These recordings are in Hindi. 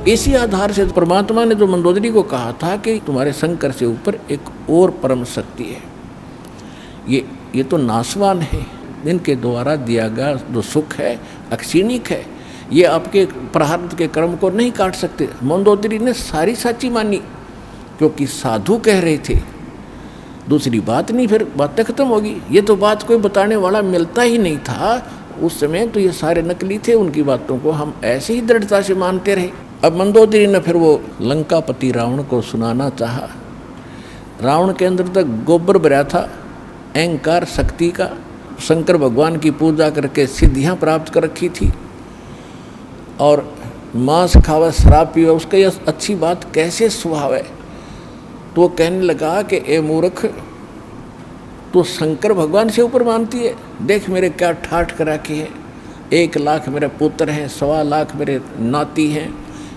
इसी आधार से परमात्मा ने जो मंदोदरी को कहा था कि तुम्हारे शंकर से ऊपर एक और परम शक्ति है, ये तो नाशवान है, इनके द्वारा दिया गया जो सुख है अक्षीणिक है, ये आपके प्रारब्ध के कर्म को नहीं काट सकते। मंदोदरी ने सारी सच्ची मानी क्योंकि साधु कह रहे थे, दूसरी बात नहीं, फिर बातें खत्म होगी। ये तो बात कोई बताने वाला मिलता ही नहीं था उस समय, तो ये सारे नकली थे, उनकी बातों को हम ऐसे ही दृढ़ता से मानते रहे। अब मंदोदरी ने फिर वो लंकापति रावण को सुनाना चाहा। रावण के अंदर तक गोबर भरा था अहंकार शक्ति का, शंकर भगवान की पूजा करके सिद्धियां प्राप्त कर रखी थी और मांस खावा शराब पीवा उसका यह अच्छी बात कैसे स्वभाव है। तो वो कहने लगा कि ए मूर्ख, तो शंकर भगवान से ऊपर मानती है, देख मेरे क्या ठाठ करा के है, 1 लाख मेरे पुत्र हैं, 1.25 लाख मेरे नाती हैं,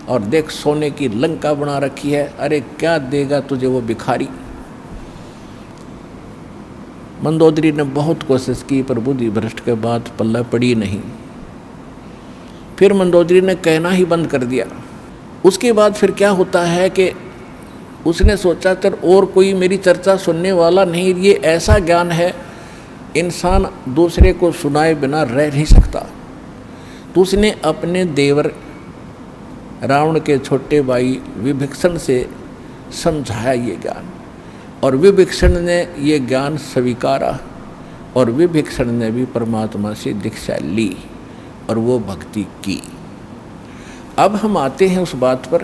और देख सोने की लंका बना रखी है, अरे क्या देगा तुझे वो भिखारी। मंदोदरी ने बहुत कोशिश की पर बुद्धि भ्रष्ट के बाद पल्ला पड़ी नहीं। फिर मंदोदरी ने कहना ही बंद कर दिया। उसके बाद फिर क्या होता है कि उसने सोचा कर और कोई मेरी चर्चा सुनने वाला नहीं, ये ऐसा ज्ञान है इंसान दूसरे को सुनाए बिना रह नहीं सकता। तो उसने अपने देवर रावण के छोटे भाई विभीषण से समझाया ये ज्ञान, और विभीषण ने ये ज्ञान स्वीकारा और विभीषण ने भी परमात्मा से दीक्षा ली और वो भक्ति की। अब हम आते हैं उस बात पर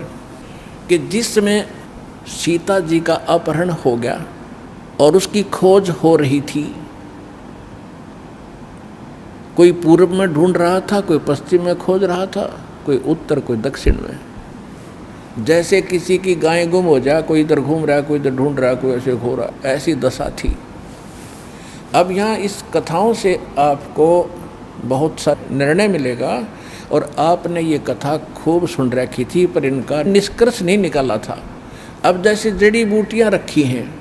कि जिस समय सीता जी का अपहरण हो गया और उसकी खोज हो रही थी, कोई पूर्व में ढूंढ रहा था, कोई पश्चिम में खोज रहा था, कोई उत्तर कोई दक्षिण में। जैसे किसी की गाय गुम हो जाए, कोई इधर घूम रहा है, कोई इधर ढूंढ रहा है, कोई ऐसे घो रहा, ऐसी दशा थी। अब यहाँ इस कथाओं से आपको बहुत सा निर्णय मिलेगा, और आपने ये कथा खूब सुन रखी थी पर इनका निष्कर्ष नहीं निकाला था। अब जैसे जड़ी बूटियाँ रखी हैं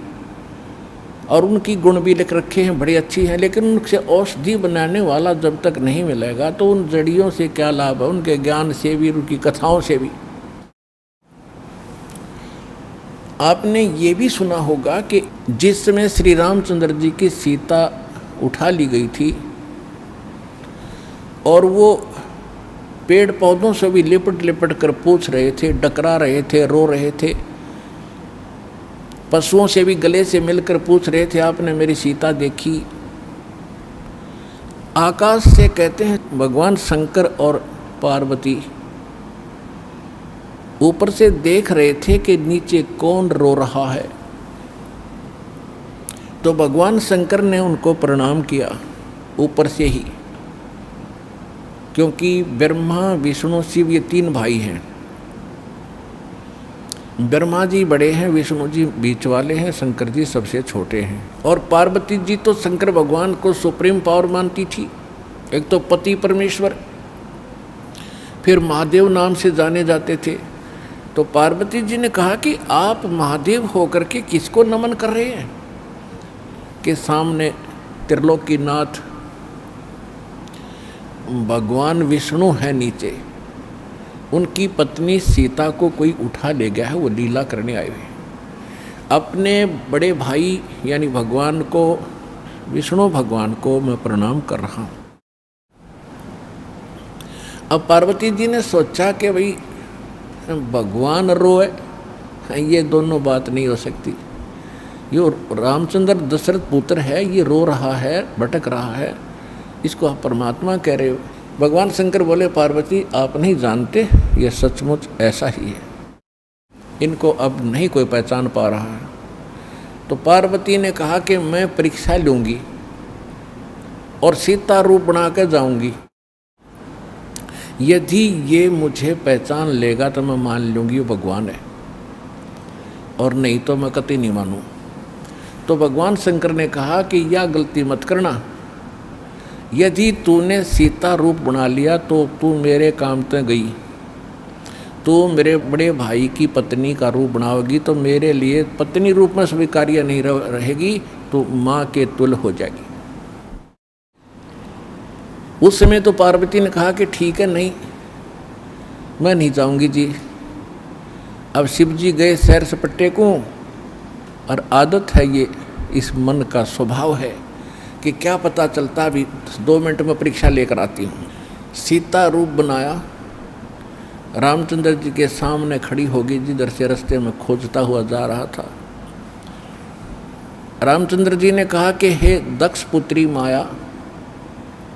और उनकी गुण भी लिख रखे हैं, बड़ी अच्छी हैं, लेकिन उनसे औषधि बनाने वाला जब तक नहीं मिलेगा तो उन जड़ियों से क्या लाभ है, उनके ज्ञान से भी, उनकी कथाओं से भी। आपने ये भी सुना होगा कि जिस समय श्री रामचंद्र जी की सीता उठा ली गई थी और वो पेड़ पौधों से भी लिपट लिपट कर पूछ रहे थे, डकरा रहे थे, रो रहे थे, पशुओं से भी गले से मिलकर पूछ रहे थे, आपने मेरी सीता देखी। आकाश से कहते हैं भगवान शंकर और पार्वती ऊपर से देख रहे थे कि नीचे कौन रो रहा है। तो भगवान शंकर ने उनको प्रणाम किया ऊपर से ही, क्योंकि ब्रह्मा विष्णु शिव ये 3 भाई हैं। ब्रह्मा जी बड़े हैं, विष्णु जी बीच वाले हैं, शंकर जी सबसे छोटे हैं। और पार्वती जी तो शंकर भगवान को सुप्रीम पावर मानती थी, एक तो पति परमेश्वर, फिर महादेव नाम से जाने जाते थे। तो पार्वती जी ने कहा कि आप महादेव होकर के किसको नमन कर रहे हैं, कि सामने त्रिलोकीनाथ भगवान विष्णु है, नीचे उनकी पत्नी सीता को कोई उठा ले गया है, वो लीला करने आए हुए। अपने बड़े भाई यानी भगवान को, विष्णु भगवान को मैं प्रणाम कर रहा हूँ। अब पार्वती जी ने सोचा कि भाई भगवान रोए, ये दोनों बात नहीं हो सकती। ये रामचंद्र दशरथ पुत्र है, ये रो रहा है, भटक रहा है, इसको आप परमात्मा कह रहे हो। भगवान शंकर बोले, पार्वती आप नहीं जानते, ये सचमुच ऐसा ही है, इनको अब नहीं कोई पहचान पा रहा है। तो पार्वती ने कहा कि मैं परीक्षा लूँगी और सीता रूप बना कर जाऊँगी, यदि ये मुझे पहचान लेगा तो मैं मान लूँगी वो भगवान है, और नहीं तो मैं कतई नहीं मानूँ। तो भगवान शंकर ने कहा कि यह गलती मत करना, यदि तूने सीता रूप बना लिया तो तू मेरे काम ते गई, तू मेरे बड़े भाई की पत्नी का रूप बनाओगी तो मेरे लिए पत्नी रूप में स्वीकार्य नहीं रहेगी, तो माँ के तुल्य हो जाएगी। उस समय तो पार्वती ने कहा कि ठीक है, नहीं मैं नहीं जाऊंगी जी, अब शिव जी गए सैर सपट्टे को, और आदत है ये, इस मन का स्वभाव है कि क्या पता चलता, अभी 2 मिनट में परीक्षा लेकर आती हूँ। सीता रूप बनाया, रामचंद्र जी के सामने खड़ी होगी, जिधर से रास्ते में खोजता हुआ जा रहा था। रामचंद्र जी ने कहा कि हे दक्ष पुत्री माया,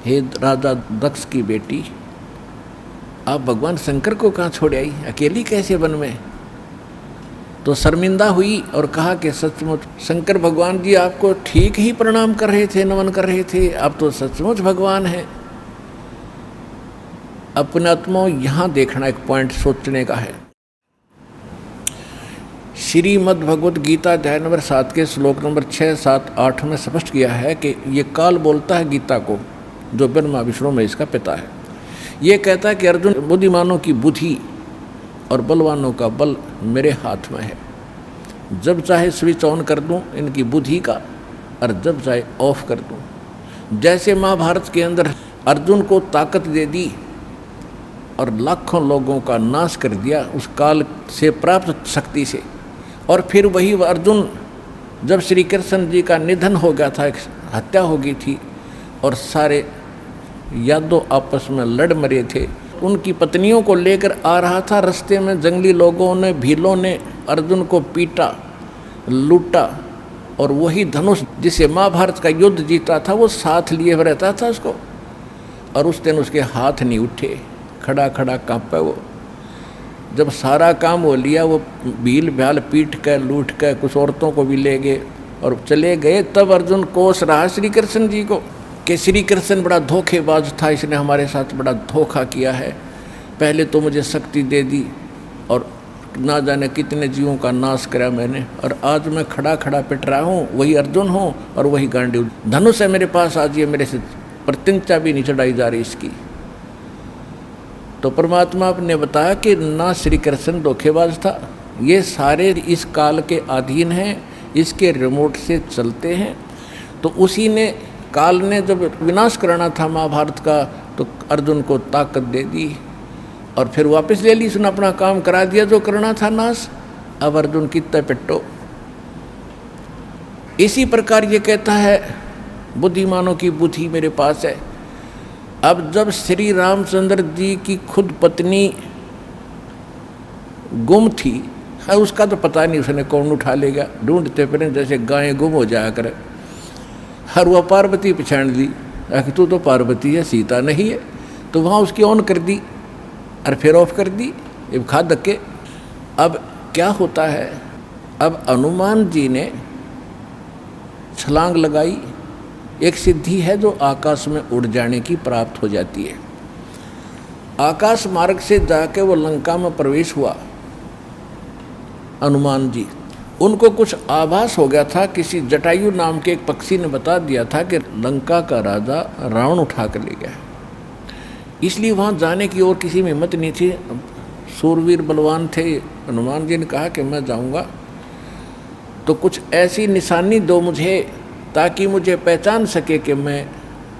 हे राजा दक्ष की बेटी, आप भगवान शंकर को कहाँ छोड़ आई, अकेली कैसे वन में? तो शर्मिंदा हुई और कहा कि सचमुच शंकर भगवान जी आपको ठीक ही प्रणाम कर रहे थे, नमन कर रहे थे, आप तो सचमुच भगवान हैं। अपने आत्मा यहाँ देखना एक पॉइंट सोचने का है। श्रीमद् भगवद गीता अध्याय नंबर 7 के श्लोक नंबर 6, 7, 8 में स्पष्ट किया है कि ये काल बोलता है गीता को, जो ब्रह्मा विष्णु में इसका पिता है। ये कहता है कि अर्जुन, बुद्धिमानों की बुद्धि और बलवानों का बल मेरे हाथ में है। जब चाहे स्विच ऑन कर दूं इनकी बुद्धि का, और जब चाहे ऑफ कर दूं। जैसे महाभारत के अंदर अर्जुन को ताकत दे दी और लाखों लोगों का नाश कर दिया उस काल से प्राप्त शक्ति से, और फिर वही अर्जुन जब श्री कृष्ण जी का निधन हो गया था, एक हत्या हो गई थी और सारे यादव आपस में लड़ मरे थे, उनकी पत्नियों को लेकर आ रहा था, रास्ते में जंगली लोगों ने, भीलों ने अर्जुन को पीटा, लूटा, और वही धनुष जिसे महाभारत का युद्ध जीता था वो साथ लिए रहता था उसको, और उस दिन उसके हाथ नहीं उठे, खड़ा खड़ा कांपे वो। जब सारा काम हो लिया, वो भील भ्याल पीट कर लूट कर कुछ औरतों को भी ले गए और चले गए, तब अर्जुन कोस रहा श्री कृष्ण जी को कि श्री कृष्ण बड़ा धोखेबाज था, इसने हमारे साथ बड़ा धोखा किया है। पहले तो मुझे शक्ति दे दी और ना जाने कितने जीवों का नाश करा मैंने, और आज मैं खड़ा खड़ा पिट रहा हूँ, वही अर्जुन हूँ और वही गांडीव धनुष है मेरे पास, आज ये मेरे से प्रतिज्ञा भी नहीं चढ़ाई जा रही इसकी। तो परमात्मा ने बताया कि ना श्री कृष्ण धोखेबाज था, ये सारे इस काल के अधीन हैं, इसके रिमोट से चलते हैं। तो उसी ने, काल ने जब विनाश करना था महाभारत का, तो अर्जुन को ताकत दे दी और फिर वापस ले ली, उसने अपना काम करा दिया जो करना था नाश। अब अर्जुन कितना पिट्टो। इसी प्रकार ये कहता है बुद्धिमानों की बुद्धि मेरे पास है। अब जब श्री रामचंद्र जी की खुद पत्नी गुम थी, है उसका तो पता नहीं उसने कौन उठा लेगा, ढूंढते फिर जैसे गायें गुम हो जाया करे। हर वह पार्वती पहचान ली, तू तो पार्वती है, सीता नहीं है, तो वहाँ उसकी ऑन कर दी और फिर ऑफ कर दी, ये खा धक्के। अब क्या होता है, अब हनुमान जी ने छलांग लगाई, एक सिद्धि है जो आकाश में उड़ जाने की प्राप्त हो जाती है। आकाश मार्ग से जाके वो लंका में प्रवेश हुआ हनुमान जी। उनको कुछ आभास हो गया था, किसी जटायु नाम के एक पक्षी ने बता दिया था कि लंका का राजा रावण उठा कर ले गया है, इसलिए वहाँ जाने की और किसी में हिम्मत नहीं थी। सूरवीर बलवान थे, हनुमान जी ने कहा कि मैं जाऊँगा तो कुछ ऐसी निशानी दो मुझे ताकि मुझे पहचान सके कि मैं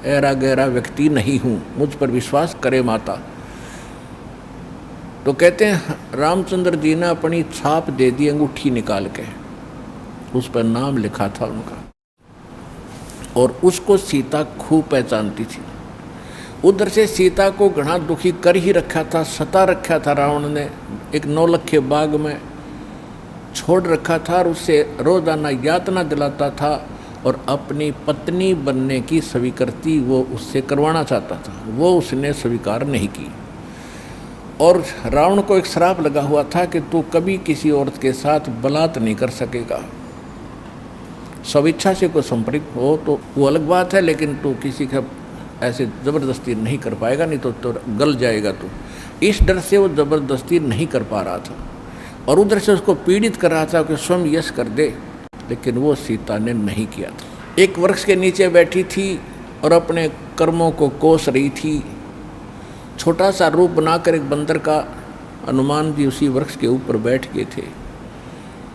ऐरा गहरा व्यक्ति नहीं हूँ, मुझ पर विश्वास करे माता। तो कहते हैं रामचंद्र जी ने अपनी छाप दे दी, अंगूठी निकाल के, उस पर नाम लिखा था उनका, और उसको सीता खूब पहचानती थी। उधर से सीता को घना दुखी कर ही रखा था, सता रखा था रावण ने, एक नौलखे बाग में छोड़ रखा था और उससे रोजाना यातना दिलाता था और अपनी पत्नी बनने की स्वीकृति वो उससे करवाना चाहता था, वो उसने स्वीकार नहीं की। और रावण को एक श्राप लगा हुआ था कि तू कभी किसी औरत के साथ बलात् नहीं कर सकेगा, स्वेच्छा से कोई संपर्क हो तो वो अलग बात है, लेकिन तू किसी का ऐसे ज़बरदस्ती नहीं कर पाएगा, नहीं तो गल जाएगा तू। इस डर से वो ज़बरदस्ती नहीं कर पा रहा था और उधर से उसको पीड़ित कर रहा था कि स्वयं यश कर दे, लेकिन वो सीता ने नहीं किया था। एक वृक्ष के नीचे बैठी थी और अपने कर्मों को कोस रही थी। छोटा सा रूप बनाकर एक बंदर का हनुमान जी उसी वृक्ष के ऊपर बैठ गए थे।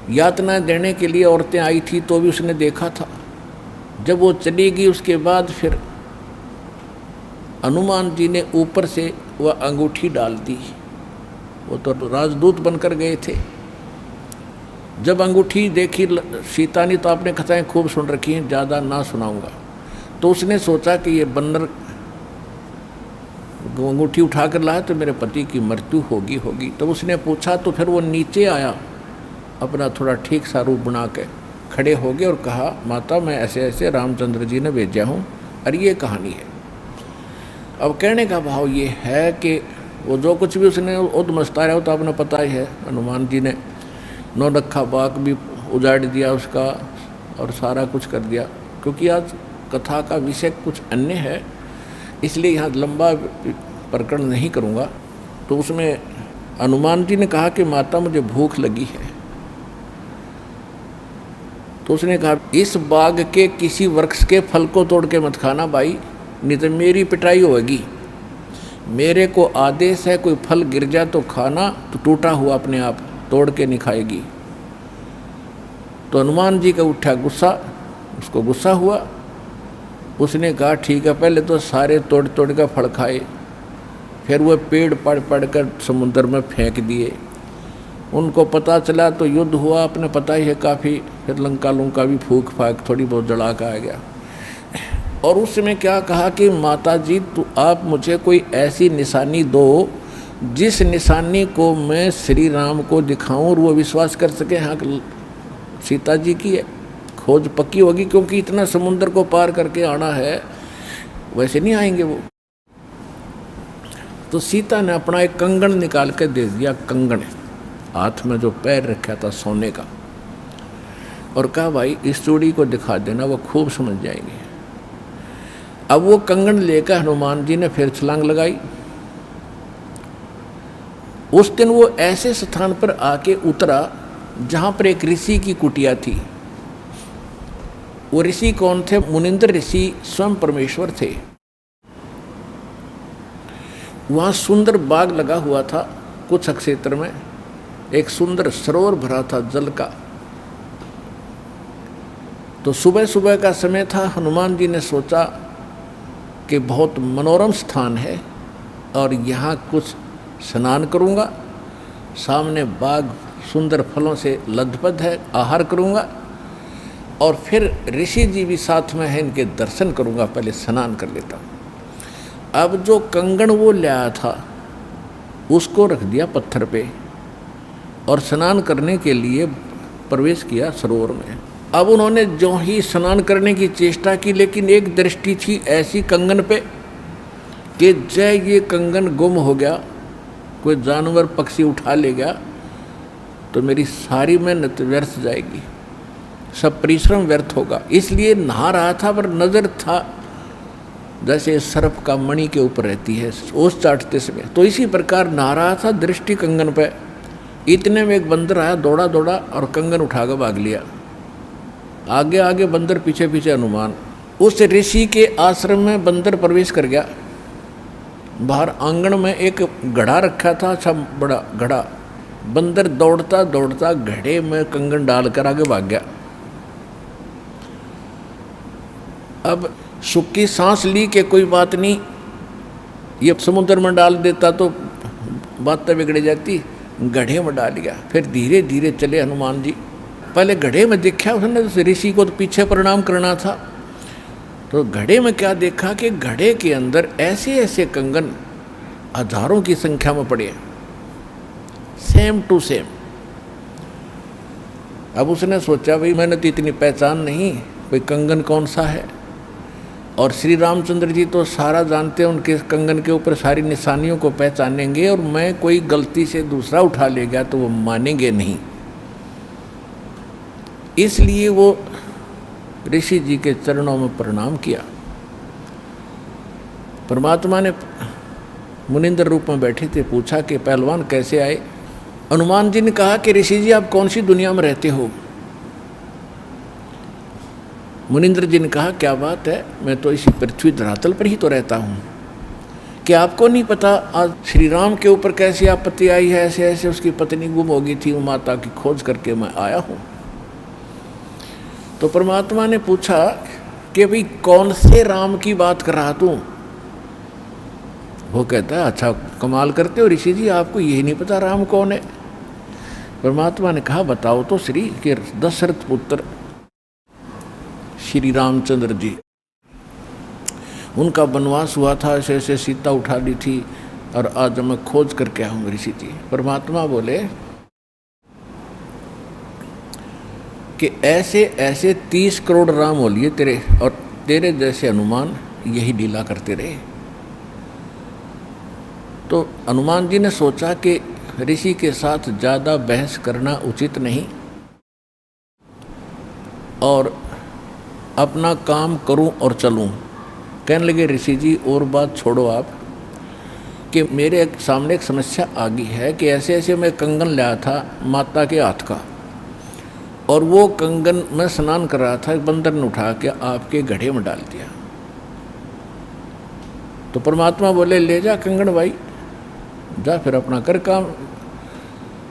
यातना देने के लिए औरतें आई थी तो भी उसने देखा था। जब वो चली गई उसके बाद फिर हनुमान जी ने ऊपर से वह अंगूठी डाल दी। वो तो राजदूत बनकर गए थे, जब अंगूठी देखी सीता ने तो आपने कथाएं खूब सुन रखी हैं, ज़्यादा ना सुनाऊंगा। तो उसने सोचा कि ये बंदर अंगूठी उठा कर लाया तो मेरे पति की मृत्यु होगी। तो उसने पूछा, तो फिर वो नीचे आया, अपना थोड़ा ठीक सा रूप बना के खड़े हो गए और कहा, माता मैं ऐसे ऐसे रामचंद्र जी ने भेजा हूँ और ये कहानी है। अब कहने का भाव ये है कि वो जो कुछ भी उसने उद्मस्ता रहा हो तो आपने पता ही है, हनुमान जी ने नौलखा बाग भी उजाड़ दिया उसका और सारा कुछ कर दिया। क्योंकि आज कथा का विषय कुछ अन्य है, इसलिए यहाँ लंबा प्रकरण नहीं करूँगा। तो उसमें हनुमान जी ने कहा कि माता मुझे भूख लगी है। तो उसने कहा, इस बाग के किसी वृक्ष के फल को तोड़ के मत खाना भाई, नहीं तो मेरी पिटाई होगी। मेरे को आदेश है, कोई फल गिर जाए तो खाना, तो टूटा हुआ अपने आप तोड़ के नहीं खाएगी। तो हनुमान जी का उठा गुस्सा, उसको गुस्सा हुआ। उसने कहा ठीक है, पहले तो सारे तोड़ तोड़ कर फल खाए, फिर वह पेड़ पड़ पड़ कर समुद्र में फेंक दिए। उनको पता चला तो युद्ध हुआ, अपने पता ही है काफ़ी। फिर लंका लुंका भी फूक फाक थोड़ी बहुत जला का आ गया। और उस समय क्या कहा कि माता जी तो आप मुझे कोई ऐसी निशानी दो जिस निशानी को मैं श्री राम को दिखाऊं और वो विश्वास कर सके हाँ सीता जी की है, खोज पक्की होगी। क्योंकि इतना समुद्र को पार करके आना है, वैसे नहीं आएंगे वो। तो सीता ने अपना एक कंगन निकाल के दे दिया, कंगन हाथ में जो पैर रखा था सोने का, और कहा भाई इस चूड़ी को दिखा देना, वो खूब समझ जाएंगे। अब वो कंगन लेकर हनुमान जी ने फिर छलांग लगाई। उस दिन वो ऐसे स्थान पर आके उतरा जहाँ पर एक ऋषि की कुटिया थी। वो ऋषि कौन थे? मुनिंद्र ऋषि स्वयं परमेश्वर थे। वहाँ सुंदर बाग लगा हुआ था, कुछ क्षेत्र में एक सुंदर सरोवर भरा था जल का। तो सुबह सुबह का समय था। हनुमान जी ने सोचा कि बहुत मनोरम स्थान है और यहाँ कुछ स्नान करूँगा, सामने बाग सुंदर फलों से लदपद है, आहार करूँगा और फिर ऋषि जी भी साथ में हैं, इनके दर्शन करूँगा, पहले स्नान कर लेता हूँ। अब जो कंगन वो लाया था उसको रख दिया पत्थर पे और स्नान करने के लिए प्रवेश किया सरोवर में। अब उन्होंने जो ही स्नान करने की चेष्टा की, लेकिन एक दृष्टि थी ऐसी कंगन पे कि जय ये कंगन गुम हो गया, कोई जानवर पक्षी उठा ले गया तो मेरी सारी मेहनत व्यर्थ जाएगी, सब परिश्रम व्यर्थ होगा। इसलिए नहा रहा था पर नज़र था जैसे सर्प का मणि के ऊपर रहती है ओस चाटते समय, तो इसी प्रकार नहा रहा था, दृष्टि कंगन पे। इतने में एक बंदर आया, दौड़ा दौड़ा और कंगन उठाकर भाग लिया। आगे आगे बंदर, पीछे पीछे हनुमान। उस ऋषि के आश्रम में बंदर प्रवेश कर गया। बाहर आंगन में एक घड़ा रखा था, अच्छा बड़ा घड़ा। बंदर दौड़ता दौड़ता घड़े में कंगन डालकर आगे भाग गया। अब सुख की सांस ली कि कोई बात नहीं, ये समुद्र में डाल देता तो बात बिगड़ जाती, गड्ढे में डाल दिया। फिर धीरे धीरे चले हनुमान जी। पहले घड़े में देखा उसने, ऋषि को तो पीछे प्रणाम करना था। तो घड़े में क्या देखा कि घड़े के अंदर ऐसे ऐसे कंगन हजारों की संख्या में पड़े, सेम टू सेम। अब उसने सोचा भाई मैंने तो इतनी पहचान नहीं, कोई कंगन कौन सा है। और श्री रामचंद्र जी तो सारा जानते हैं, उनके कंगन के ऊपर सारी निशानियों को पहचानेंगे, और मैं कोई गलती से दूसरा उठा ले गया तो वो मानेंगे नहीं। इसलिए वो ऋषि जी के चरणों में प्रणाम किया। परमात्मा ने मुनिंद्र रूप में बैठे थे, पूछा कि पहलवान कैसे आए। हनुमान जी ने कहा कि ऋषि जी आप कौन सी दुनिया में रहते हो। मुनिंद्र जी ने कहा क्या बात है, मैं तो इसी पृथ्वी धरातल पर ही तो रहता हूँ, क्या आपको नहीं पता आज श्री राम के ऊपर कैसी आपत्ति आई है। ऐसे ऐसे उसकी पत्नी गुम हो गई थी, वो माता की खोज करके मैं आया हूँ। तो परमात्मा ने पूछा कि भाई कौन से राम की बात कर रहा तू। वो कहता है अच्छा कमाल करते हो ऋषि जी, आपको यही नहीं पता राम कौन है। परमात्मा ने कहा बताओ तो श्री के दशरथ पुत्र श्री रामचंद्र जी, उनका वनवास हुआ था, ऐसे ऐसे सीता उठा ली थी और आज मैं खोज करके आऊँ ऋषि जी। परमात्मा बोले कि ऐसे ऐसे 30 करोड़ राम हो लिए तेरे, और तेरे जैसे हनुमान यही लीला करते रहे। तो हनुमान जी ने सोचा कि ऋषि के साथ ज़्यादा बहस करना उचित नहीं और अपना काम करूं और चलूं। कहने लगे ऋषि जी और बात छोड़ो आप, कि मेरे सामने एक समस्या आ गई है कि ऐसे ऐसे मैं कंगन लाया था माता के हाथ का, और वो कंगन मैं स्नान कर रहा था, बंदर ने उठा के आपके घड़े में डाल दिया। तो परमात्मा बोले ले जा कंगन भाई, जा फिर अपना कर काम,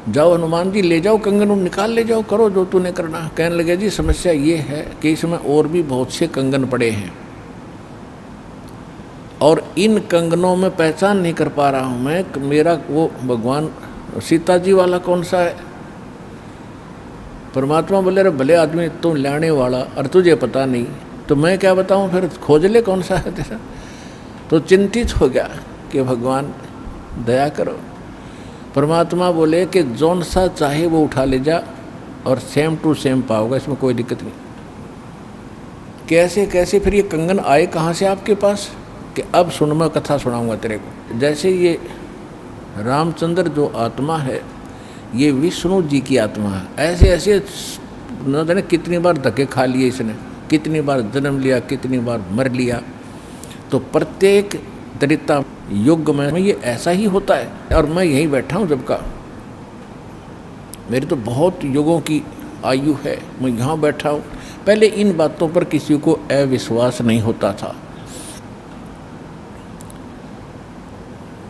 जाओ हनुमान जी ले जाओ कंगन, निकाल ले जाओ, करो जो तूने करना। कहने लगे जी समस्या ये है कि इसमें और भी बहुत से कंगन पड़े हैं और इन कंगनों में पहचान नहीं कर पा रहा हूँ मैं, मेरा वो भगवान सीता जी वाला कौन सा है। परमात्मा बोले अरे भले आदमी तुम लाने वाला और तुझे पता नहीं तो मैं क्या बताऊँ, फिर खोज ले कौन सा है तेरा। तो चिंतित हो गया कि भगवान दया करो। परमात्मा बोले कि जौन सा चाहे वो उठा ले जा और सेम टू सेम पाओगे, इसमें कोई दिक्कत नहीं। कैसे कैसे फिर ये कंगन आए कहाँ से आपके पास, कि अब सुन मैं कथा सुनाऊंगा तेरे को। जैसे ये रामचंद्र जो आत्मा है ये विष्णु जी की आत्मा है, ऐसे ऐसे न जाने कितनी बार धक्के खा लिए इसने, कितनी बार जन्म लिया, कितनी बार मर लिया। तो प्रत्येक त्रेता युग में ये ऐसा ही होता है। और मैं यहीं बैठा हूँ जब का, मेरी तो बहुत युगों की आयु है, मैं यहाँ बैठा हूँ। पहले इन बातों पर किसी को अविश्वास नहीं होता था।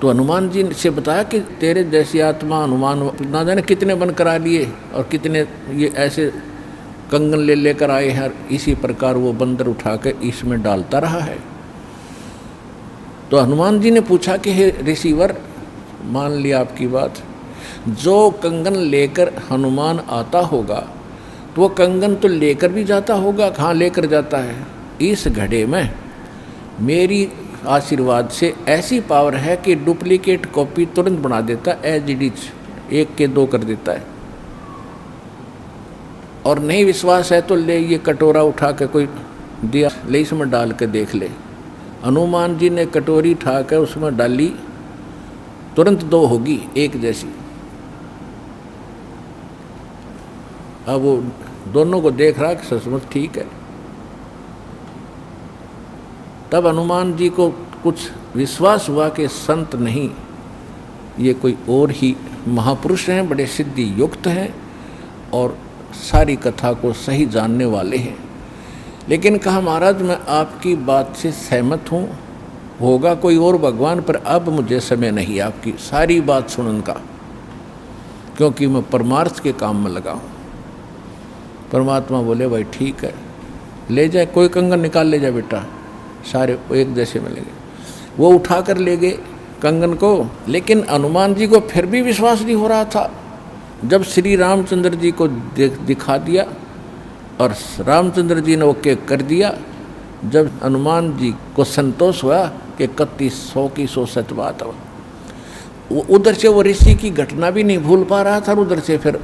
तो हनुमान जी से बताया कि तेरे जैसी आत्मा हनुमान ना जाने कितने बन करा लिए और कितने ये ऐसे कंगन ले लेकर आए हैं, इसी प्रकार वो बंदर उठा कर इसमें डालता रहा है। तो हनुमान जी ने पूछा कि हे ऋषिवर, मान लिया आपकी बात, जो कंगन लेकर हनुमान आता होगा तो वो कंगन तो लेकर भी जाता होगा, कहाँ लेकर जाता है, इस घड़े में मेरी आशीर्वाद से ऐसी पावर है कि डुप्लीकेट कॉपी तुरंत बना देता, एज इट इज, 1 के 2 कर देता है। और नहीं विश्वास है तो ले ये कटोरा उठा के कोई दिया, ले इसमें डाल के देख ले। हनुमान जी ने कटोरी उठा कर उसमें डाली, तुरंत 2 होगी, 1 जैसी। अब वो दोनों को देख रहा कि सचमुच ठीक है। तब हनुमान जी को कुछ विश्वास हुआ कि संत नहीं, ये कोई और ही महापुरुष हैं, बड़े सिद्धि युक्त हैं और सारी कथा को सही जानने वाले हैं। लेकिन कहा महाराज मैं आपकी बात से सहमत हूँ, होगा कोई और भगवान, पर अब मुझे समय नहीं आपकी सारी बात सुनने का, क्योंकि मैं परमार्थ के काम में लगा हूँ। परमात्मा बोले भाई ठीक है, ले जाए, कोई कंगन निकाल ले जाए बेटा, सारे एक जैसे मिलेंगे। वो उठा कर ले गए कंगन को। लेकिन हनुमान जी को फिर भी विश्वास नहीं हो रहा था। जब श्री रामचंद्र जी को दिखा दिया और रामचंद्र जी ने ओके कर दिया, जब हनुमान जी को संतोष हुआ कि 3100 की 100 सच बात है, वो उधर से वो ऋषि की घटना भी नहीं भूल पा रहा था, उधर से फिर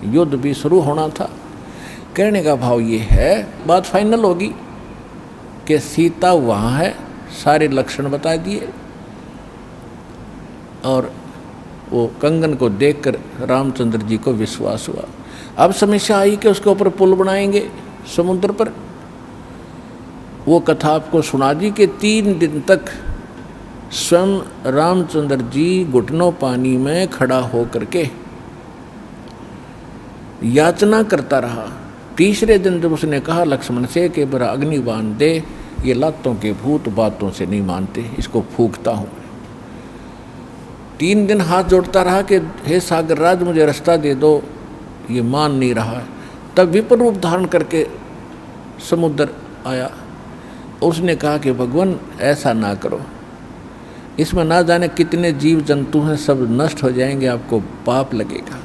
युद्ध भी शुरू होना था। कहने का भाव ये है, बात फाइनल होगी कि सीता वहाँ है, सारे लक्षण बता दिए, और वो कंगन को देखकर रामचंद्र जी को विश्वास हुआ। अब समस्या आई कि उसके ऊपर पुल बनाएंगे समुद्र पर। वो कथा आपको सुना दी कि 3 दिन तक स्वयं रामचंद्र जी घुटनों पानी में खड़ा होकर के याचना करता रहा। तीसरे दिन जब उसने कहा लक्ष्मण से कि बड़ा अग्नि बांध दे, ये लातों के भूत बातों से नहीं मानते, इसको फूंकता हूँ। 3 दिन हाथ जोड़ता रहा कि हे सागर राज मुझे रास्ता दे दो, ये मान नहीं रहा। तब विपर रूप धारण करके समुद्र आया। उसने कहा कि भगवान ऐसा ना करो, इसमें ना जाने कितने जीव जंतु हैं, सब नष्ट हो जाएंगे, आपको पाप लगेगा।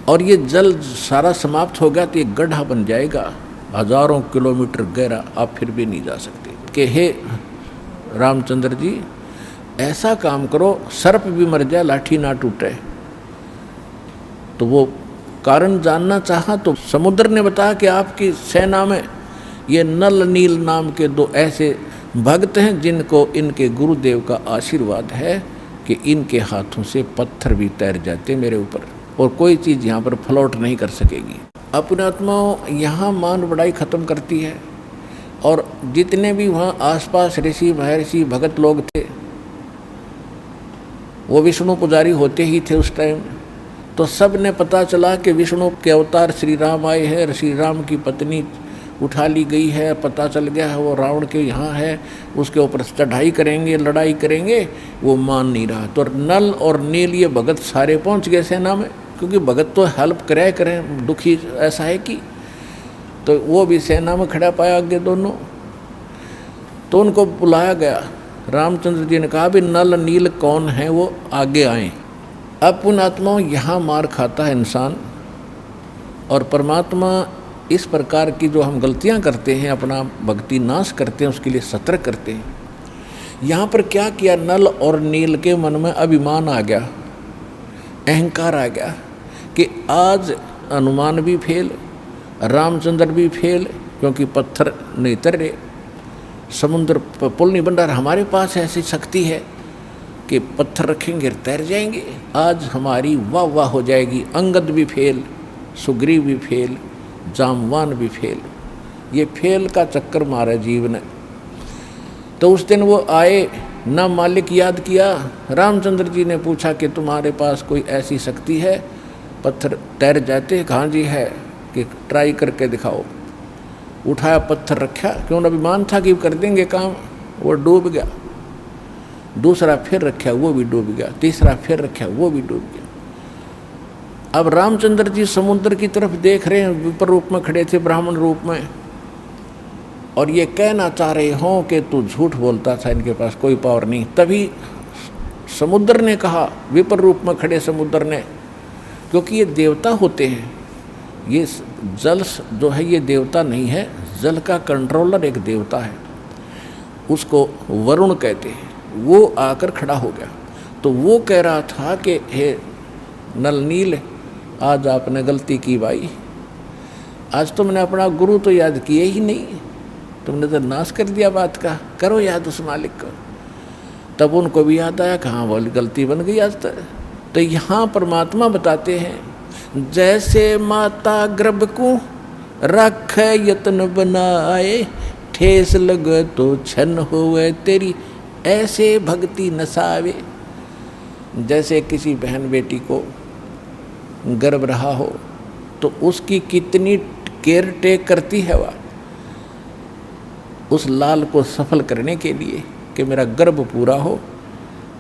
और ये जल सारा समाप्त हो गया तो ये गड्ढा बन जाएगा, हजारों किलोमीटर गहरा, आप फिर भी नहीं जा सकते। कि हे रामचंद्र जी, ऐसा काम करो, सर्प भी मर जाए लाठी ना टूटे। तो वो कारण जानना चाहा तो समुद्र ने बताया कि आपकी सेना में ये नल नील नाम के 2 ऐसे भक्त हैं जिनको इनके गुरुदेव का आशीर्वाद है कि इनके हाथों से पत्थर भी तैर जाते मेरे ऊपर, और कोई चीज़ यहाँ पर फ्लोट नहीं कर सकेगी। अपने आत्माओं यहाँ मान बढ़ाई खत्म करती है, और जितने भी वहाँ आसपास ऋषि महर्षि भगत लोग थे वो विष्णु पुजारी होते ही थे उस टाइम। तो सब ने पता चला कि विष्णु के अवतार श्री राम आए हैं, श्री राम की पत्नी उठा ली गई है, पता चल गया है वो रावण के यहाँ है, उसके ऊपर चढ़ाई करेंगे, लड़ाई करेंगे। वो मान नहीं रहा। तो नल और नील ये भगत सारे पहुँच गए सेना में, क्योंकि भगत तो हेल्प करें, दुखी ऐसा है कि। तो वो भी सेना में खड़ा पाया आगे दोनों। तो उनको बुलाया गया। रामचंद्र जी ने कहा भी नल नील कौन है, वो आगे आए। अब पुण्यात्माओं यहाँ मार खाता है इंसान, और परमात्मा इस प्रकार की जो हम गलतियाँ करते हैं, अपना भक्ति नाश करते हैं, उसके लिए सतर्क करते हैं। यहाँ पर क्या किया, नल और नील के मन में अभिमान आ गया, अहंकार आ गया कि आज हनुमान भी फेल, रामचंद्र भी फेल, क्योंकि पत्थर नहीं तैरे, समुद्र पर पुल नहीं बन रहा। हमारे पास ऐसी शक्ति है कि पत्थर रखेंगे तैर जाएंगे, आज हमारी वाह वाह हो जाएगी। अंगद भी फेल, सुग्रीव भी फेल, जामवान भी फेल। ये फेल का चक्कर मारा जीव ने। तो उस दिन वो आए, ना मालिक याद किया। रामचंद्र जी ने पूछा कि तुम्हारे पास कोई ऐसी शक्ति है पत्थर तैर जाते? कहाँ जी है, कि ट्राई करके दिखाओ। उठाया, पत्थर रखा, क्यों अभिमान था कि कर देंगे काम, वो डूब गया। दूसरा फिर रखा, वो भी डूब गया। तीसरा फिर रखा, वो भी डूब गया। अब रामचंद्र जी समुद्र की तरफ देख रहे हैं, विपर रूप में खड़े थे, ब्राह्मण रूप में, और ये कहना चाह रहे हों कि तू झूठ बोलता था, इनके पास कोई पावर नहीं। तभी समुद्र ने कहा, विपर रूप में खड़े समुद्र ने, क्योंकि ये देवता होते हैं, ये जल जो है ये देवता नहीं है, जल का कंट्रोलर एक देवता है, उसको वरुण कहते हैं। वो आकर खड़ा हो गया। तो वो कह रहा था कि हे नल नील, आज आपने गलती की भाई, आज तुमने अपना गुरु तो याद किए ही नहीं, तुमने तो नाश कर दिया बात का। करो याद उस मालिक को। तब उनको भी याद आया, कहाँ बोली गलती बन गई आज तक। तो यहाँ परमात्मा बताते हैं, जैसे माता गर्भ को रख यत्न बनाए, ठेस लगे तो छन होवे तेरी, ऐसे भक्ति नसावे। जैसे किसी बहन बेटी को गर्भ रहा हो तो उसकी कितनी केयर टेक करती है वह उस लाल को सफल करने के लिए कि मेरा गर्भ पूरा हो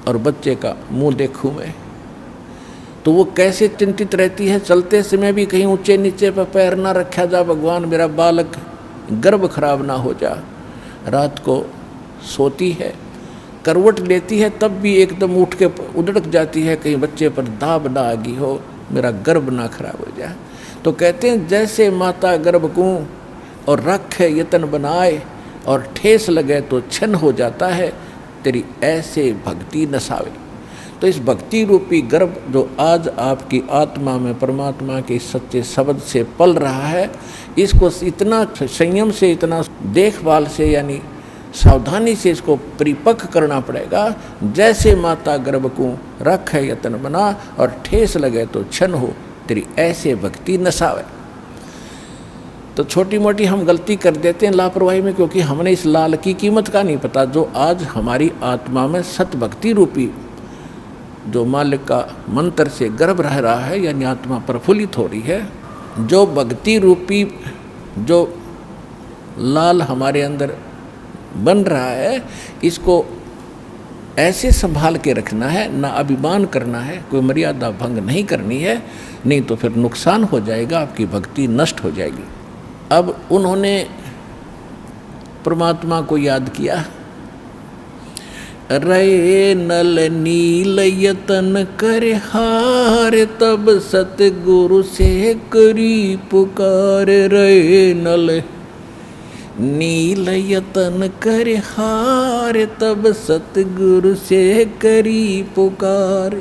और बच्चे का मुंह देखूं मैं। तो वो कैसे चिंतित रहती है, चलते समय भी कहीं ऊंचे नीचे पर पैर ना रखा जा, भगवान मेरा बालक गर्भ खराब ना हो जा। रात को सोती है, करवट लेती है, तब भी एकदम उठ के उधड़क जाती है, कहीं बच्चे पर दाब ना आ गई हो, मेरा गर्भ ना खराब हो जाए। तो कहते हैं जैसे माता गर्भ को और रखे यतन बनाए और ठेस लगे तो छन हो जाता है, तेरी ऐसे भक्ति नसावे। तो इस भक्ति रूपी गर्भ जो आज आपकी आत्मा में परमात्मा के सच्चे शब्द से पल रहा है, इसको इतना संयम से, इतना देखभाल से, यानी सावधानी से इसको परिपक्व करना पड़ेगा। जैसे माता गर्भ को रख है यतन बना और ठेस लगे तो छन हो, तेरी ऐसे भक्ति नसावे। तो छोटी मोटी हम गलती कर देते हैं लापरवाही में, क्योंकि हमने इस लाल की कीमत का नहीं पता, जो आज हमारी आत्मा में सत भक्ति रूपी जो मालिक का मंत्र से गर्भ रह रहा है, यानी आत्मा प्रफुल्लित हो रही है। जो भक्ति रूपी जो लाल हमारे अंदर बन रहा है, इसको ऐसे संभाल के रखना है, ना अभिमान करना है, कोई मर्यादा भंग नहीं करनी है, नहीं तो फिर नुकसान हो जाएगा, आपकी भक्ति नष्ट हो जाएगी। अब उन्होंने परमात्मा को याद किया, रहे नल नील यतन कर हार, तब सतगुरु से करी पुकार। रहे नल नील यतन कर हार, तब सतगुरु से करी पुकार।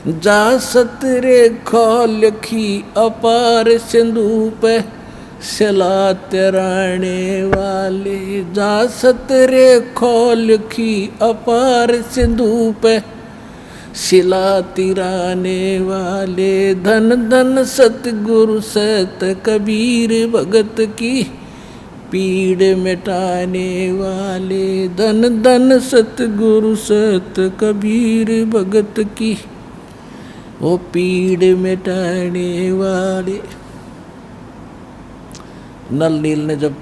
जा सतरे खोलखी अपार, सिंधु पे सिला तराने वाले। जा सतरे खोलखी अपार, सिंधु पे सिला तिराने वाले। धन धन सतगुरु सत कबीर, भगत की पीड़ मिटाने वाले। धन धन सतगुरु सत कबीर, भगत की वो पीड़ मिटाने वाले। नल नील ने जब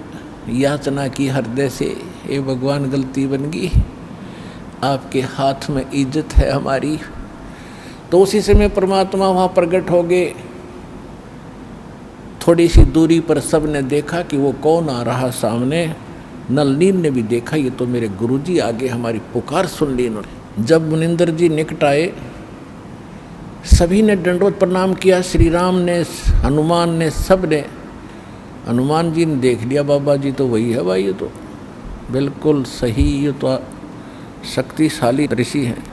याचना की हृदय से, हे भगवान गलती बन गई, आपके हाथ में इज्जत है हमारी, तो उसी समय परमात्मा वहाँ प्रकट हो गए। थोड़ी सी दूरी पर सब ने देखा कि वो कौन आ रहा सामने। नल नील ने भी देखा, ये तो मेरे गुरुजी आगे हमारी पुकार सुन ली इन्होंने। जब मुनिंदर जी निकट आए, सभी ने दंडवत प्रणाम किया। श्री राम ने, हनुमान ने, सब ने। हनुमान जी ने देख लिया, बाबा जी तो वही है भाई, ये तो बिल्कुल सही, ये तो शक्तिशाली ऋषि हैं।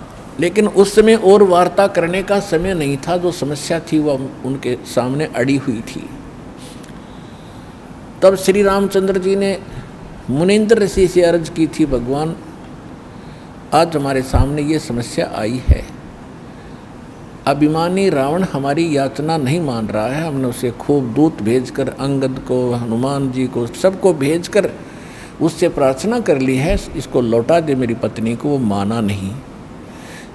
लेकिन उस समय और वार्ता करने का समय नहीं था। जो समस्या थी वह उनके सामने अड़ी हुई थी। तब श्री रामचंद्र जी ने मुनिंद्र ऋषि से अर्ज की थी, भगवान आज हमारे सामने ये समस्या आई है। अभिमानी रावण हमारी याचना नहीं मान रहा है। हमने उसे खूब दूत भेजकर, अंगद को, हनुमान जी को, सबको भेजकर उससे प्रार्थना कर ली है, इसको लौटा दे मेरी पत्नी को। वो माना नहीं।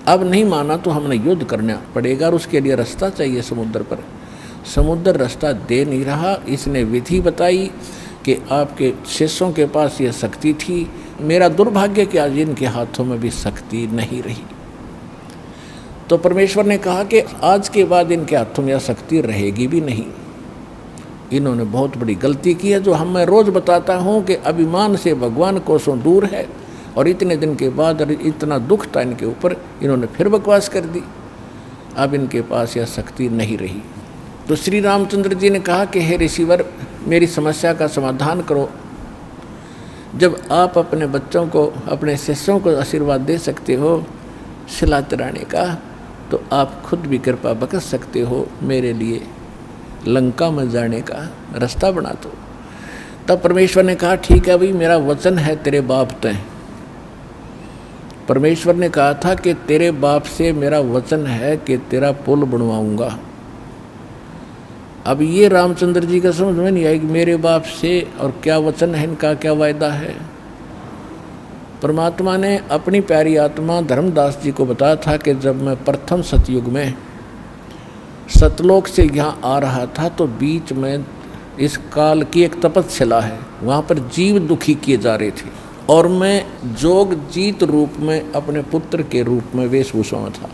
अब नहीं माना तो हमें युद्ध करना पड़ेगा और उसके लिए रास्ता चाहिए समुद्र पर। समुद्र रास्ता दे नहीं रहा। इसने विधि बताई कि आपके शिष्यों के पास यह शक्ति थी। मेरा दुर्भाग्य कि आज इनके हाथों में भी शक्ति नहीं रही। तो परमेश्वर ने कहा कि आज के बाद इनके हाथों में यह शक्ति रहेगी भी नहीं। इन्होंने बहुत बड़ी गलती की है, जो हम मैं रोज़ बताता हूँ कि अभिमान से भगवान कोसों दूर है। और इतने दिन के बाद इतना दुख था इनके ऊपर, इन्होंने फिर बकवास कर दी। अब इनके पास यह शक्ति नहीं रही। तो श्री रामचंद्र जी ने कहा कि हे ऋषिवर, मेरी समस्या का समाधान करो। जब आप अपने बच्चों को, अपने शिष्यों को आशीर्वाद दे सकते हो सिला तराने का, तो आप खुद भी कृपा बख्श सकते हो मेरे लिए लंका में जाने का रास्ता बना दो। तब परमेश्वर ने कहा ठीक है भाई, मेरा वचन है तेरे बाप तय। परमेश्वर ने कहा था कि तेरे बाप से मेरा वचन है कि तेरा पुल बनवाऊंगा। अब ये रामचंद्र जी का समझ में नहीं आई कि मेरे बाप से और क्या वचन है इनका, क्या वायदा है। परमात्मा ने अपनी प्यारी आत्मा धर्मदास जी को बताया था कि जब मैं प्रथम सतयुग में सतलोक से यहाँ आ रहा था तो बीच में इस काल की एक तपस्या है, वहाँ पर जीव दुखी किए जा रहे थे और मैं जोग जीत रूप में अपने पुत्र के रूप में वेशभूषा में था।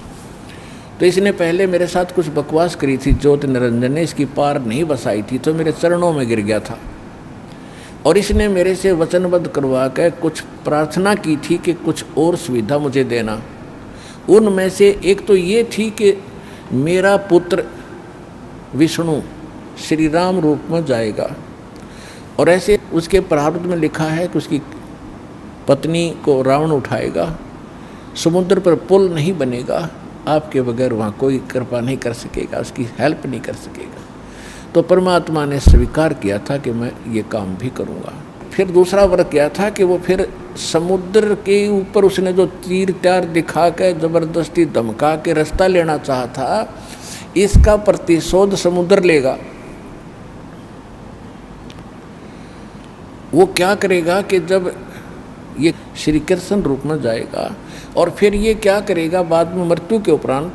तो इसने पहले मेरे साथ कुछ बकवास करी थी, ज्योत निरंजन ने इसकी पार नहीं बसाई थी, तो मेरे चरणों में गिर गया था। और इसने मेरे से वचनबद्ध करवा कर कुछ प्रार्थना की थी कि कुछ और सुविधा मुझे देना। उनमें से एक तो ये थी कि मेरा पुत्र विष्णु श्री राम रूप में जाएगा, और ऐसे उसके प्रारब्ध में लिखा है कि उसकी पत्नी को रावण उठाएगा, समुद्र पर पुल नहीं बनेगा, आपके बगैर वहाँ कोई कृपा नहीं कर सकेगा, उसकी हेल्प नहीं कर सकेगा। तो परमात्मा ने स्वीकार किया था कि मैं ये काम भी करूँगा। फिर दूसरा वर्ग क्या था कि वो फिर समुद्र के ऊपर उसने जो तीर त्यार दिखा के ज़बरदस्ती धमका के रास्ता लेना चाहा था, इसका प्रतिशोध समुद्र लेगा। वो क्या करेगा कि जब ये श्री कृष्ण रूप में जाएगा और फिर ये क्या करेगा, बाद में मृत्यु के उपरांत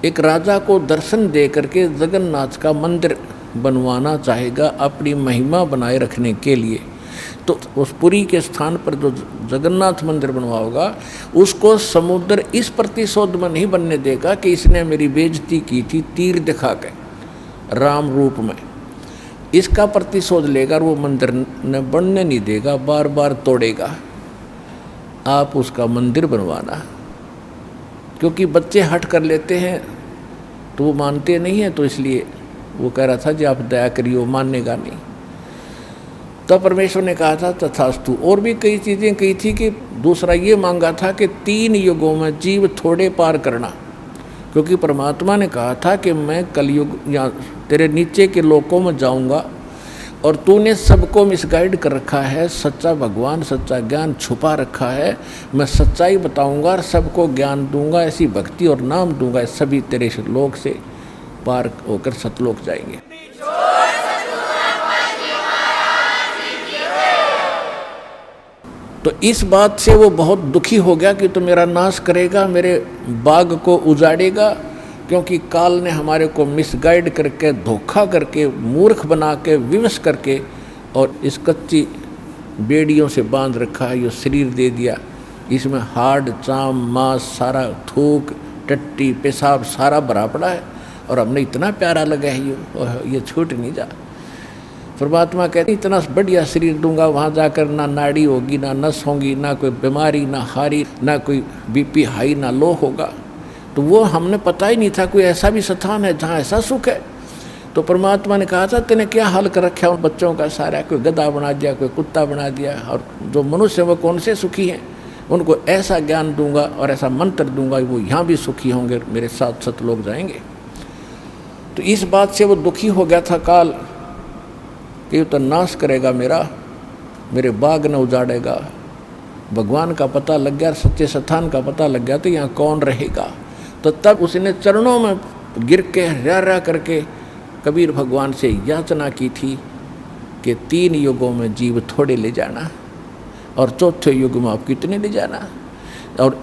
एक राजा को दर्शन दे करके जगन्नाथ का मंदिर बनवाना चाहेगा अपनी महिमा बनाए रखने के लिए। तो उस पुरी के स्थान पर जो जगन्नाथ मंदिर बनवाओगा उसको समुद्र इस प्रतिशोध में नहीं बनने देगा कि इसने मेरी बेइज्जती की थी तीर दिखा के राम रूप में, इसका प्रतिशोध लेगा और वो मंदिर न बनने नहीं देगा, बार बार तोड़ेगा। आप उसका मंदिर बनवाना। क्योंकि बच्चे हट कर लेते हैं तो वो मानते नहीं हैं, तो इसलिए वो कह रहा था जी आप दया करिए, माननेगा नहीं। तब परमेश्वर ने कहा था तथास्तु। और भी कई चीज़ें कही थी कि दूसरा ये मांगा था कि 3 युगों में जीव थोड़े पार करना। क्योंकि परमात्मा ने कहा था कि मैं कलयुग या तेरे नीचे के लोकों में जाऊंगा और तूने सबको मिसगाइड कर रखा है, सच्चा भगवान सच्चा ज्ञान छुपा रखा है, मैं सच्चाई बताऊंगा और सबको ज्ञान दूंगा, ऐसी भक्ति और नाम दूंगा, सभी तेरे लोक से पार होकर सतलोक जाएंगे। तो इस बात से वो बहुत दुखी हो गया कि तो मेरा नाश करेगा, मेरे बाग को उजाड़ेगा, क्योंकि काल ने हमारे को मिसगाइड करके, धोखा करके, मूर्ख बना के, विवश करके और इस कच्ची बेड़ियों से बांध रखा है। ये शरीर दे दिया, इसमें हाड़ चाम मांस सारा, थूक टट्टी पेशाब सारा भरा पड़ा है और हमने इतना प्यारा लगा है ये छूट नहीं जा। परमात्मा कहते इतना बढ़िया शरीर दूंगा, वहाँ जाकर ना नाड़ी होगी, ना नस होगी, ना कोई बीमारी, ना हारी, ना कोई बीपी हाई, ना लो होगा। तो वो हमने पता ही नहीं था कोई ऐसा भी स्थान है जहाँ ऐसा सुख है। तो परमात्मा ने कहा था तेने क्या हाल कर रखा उन बच्चों का सारा, कोई गधा बना दिया, कोई कुत्ता बना दिया, और जो मनुष्य वो कौन से सुखी हैं, उनको ऐसा ज्ञान दूंगा और ऐसा मंत्र दूंगा वो यहाँ भी सुखी होंगे, मेरे साथ सतलोक जाएंगे। तो इस बात से वो दुखी हो गया था काल कि तो नाश करेगा मेरे बाग न उजाड़ेगा। भगवान का पता लग गया, सच्चे स्थान का पता लग गया तो यहाँ कौन रहेगा। तो तब उसने चरणों में गिर के रा करके कबीर भगवान से याचना की थी कि 3 युगों में जीव थोड़े ले जाना और चौथे युग में आप कितने ले जाना। और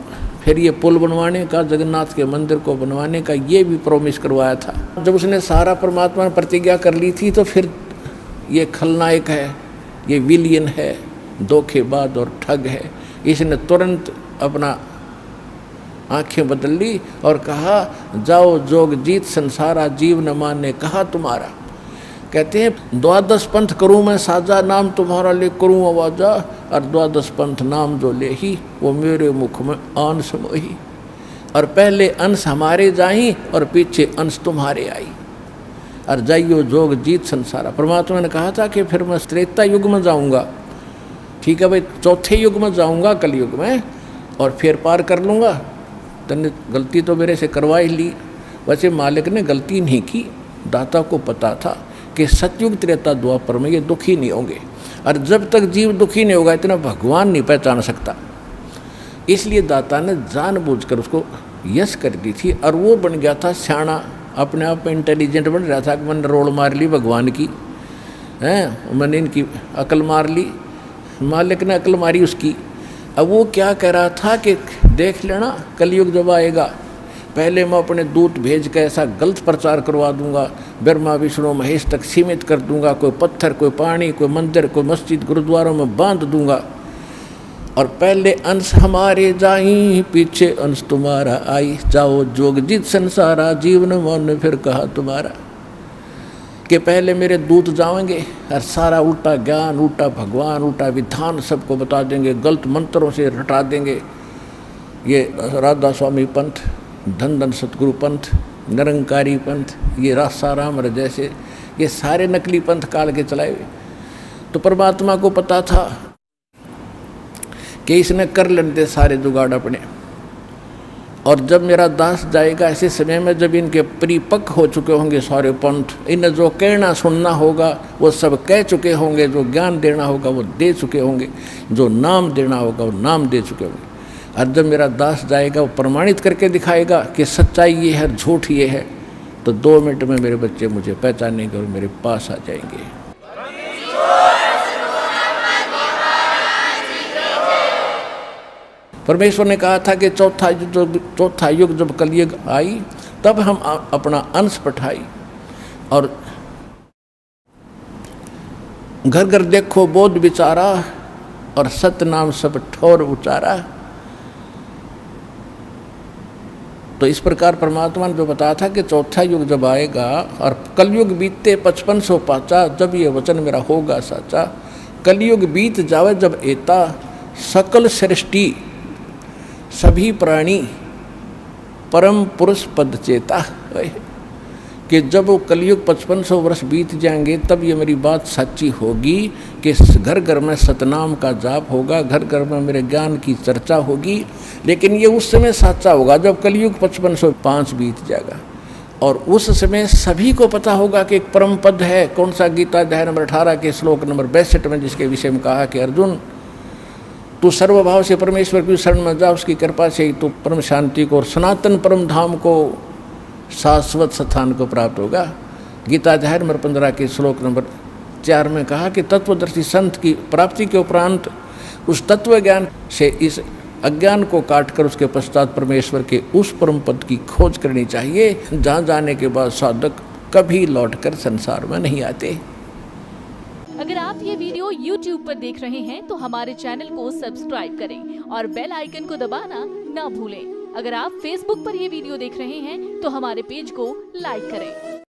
फिर ये पुल बनवाने का, जगन्नाथ के मंदिर को बनवाने का ये भी प्रॉमिस करवाया था। जब उसने सारा परमात्मा ने प्रतिज्ञा कर ली थी तो फिर ये खलनायक है, ये विलियन है, धोखेबाज और ठग है, इसने तुरंत अपना आंखें बदल ली और कहा जाओ जोग जीत संसारा, जीव न माने कहा तुम्हारा। कहते हैं 12 पंथ करूँ मैं साजा, नाम तुम्हारा ले करूँ आवाजा, और 12 पंथ नाम जो ले ही वो मेरे मुख में अंश मोही। और पहले अंश हमारे जाई और पीछे अंश तुम्हारे आई, और जाइयो जोग जीत संसारा। परमात्मा ने कहा था कि फिर मैं त्रेता युग में जाऊंगा, ठीक है भाई, चौथे युग में जाऊंगा कलयुग में, और फिर पार कर लूँगा। तने गलती तो मेरे से करवा ही ली। वैसे मालिक ने गलती नहीं की, दाता को पता था कि सतयुग त्रेता द्वापर में ये दुखी नहीं होंगे, और जब तक जीव दुखी नहीं होगा इतना भगवान नहीं पहचान सकता। इसलिए दाता ने जानबूझकर उसको यश कर दी थी, और वो बन गया था सियाणा, अपने आप में इंटेलिजेंट बन रहा था कि मैंने रोड़ मार ली भगवान की, हैं मैंने इनकी अकल मार ली, मालिक ने अकल मारी उसकी। अब वो क्या कह रहा था कि देख लेना कलयुग जब आएगा, पहले मैं अपने दूत भेज कर ऐसा गलत प्रचार करवा दूंगा, ब्रह्मा विष्णु महेश तक सीमित कर दूंगा, कोई पत्थर कोई पानी कोई मंदिर कोई मस्जिद गुरुद्वारों में बांध दूंगा, और पहले अंश हमारे जाई पीछे अंश तुम्हारा आई, जाओ जोग जीत संसारा, जीवन मन फिर कहा तुम्हारा। कि पहले मेरे दूत जाएंगे और सारा उल्टा ज्ञान, उल्टा भगवान, उल्टा विधान सबको बता देंगे, गलत मंत्रों से रटा देंगे। ये राधा स्वामी पंथ, धन धन सतगुरु पंथ, निरंकारी पंथ, ये रासाराम जैसे ये सारे नकली पंथ काल के चलाए हुए। तो परमात्मा को पता था कि इसने कर लेते सारे जुगाड़ अपने, और जब मेरा दास जाएगा ऐसे समय में जब इनके परिपक्व हो चुके होंगे सारे पंथ, इन्हें जो कहना सुनना होगा वो सब कह चुके होंगे, जो ज्ञान देना होगा वो दे चुके होंगे, जो नाम देना होगा वो नाम दे चुके होंगे। और जब मेरा दास जाएगा वो प्रमाणित करके दिखाएगा कि सच्चाई ये है, झूठ ये है, तो 2 मिनट में मेरे बच्चे मुझे पहचानेंगे और मेरे पास आ जाएंगे। परमेश्वर ने कहा था कि चौथा युग जब कलयुग आई तब हम अपना अंश पठाई, और घर घर देखो बोध विचारा, और सत्य नाम सब ठोर उचारा। तो इस प्रकार परमात्मा ने जो बताया था कि चौथा युग जब आएगा और कलयुग बीतते 5500 पाचा, जब ये वचन मेरा होगा साचा। कलयुग बीत जावे जब एता, सकल सृष्टि सभी प्राणी परम पुरुष पद चेता, कि जब वो कलयुग 5500 वर्ष बीत जाएंगे तब ये मेरी बात सच्ची होगी कि घर घर में सतनाम का जाप होगा, घर घर में मेरे ज्ञान की चर्चा होगी। लेकिन ये उस समय सच्चा होगा जब कलयुग 5505 बीत जाएगा, और उस समय सभी को पता होगा कि एक परम पद है। कौन सा? गीता अध्याय नंबर 18 के श्लोक नंबर 62 में, जिसके विषय में कहा कि अर्जुन, तू सर्वभाव से परमेश्वर की शरण में जा, उसकी कृपा से ही तू परम शांति को और सनातन परम धाम को, शाश्वत स्थान को प्राप्त होगा। गीता अध्याय नंबर 15 के श्लोक नंबर 4 में कहा कि तत्वदर्शी संत की प्राप्ति के उपरांत उस तत्व ज्ञान से इस अज्ञान को काटकर उसके पश्चात परमेश्वर के उस परम पद की खोज करनी चाहिए, जहाँ जाने के बाद साधक कभी लौटकर संसार में नहीं आते। अगर आप ये वीडियो YouTube पर देख रहे हैं तो हमारे चैनल को सब्सक्राइब करें और बेल आइकन को दबाना ना भूलें। अगर आप Facebook पर ये वीडियो देख रहे हैं तो हमारे पेज को लाइक करें।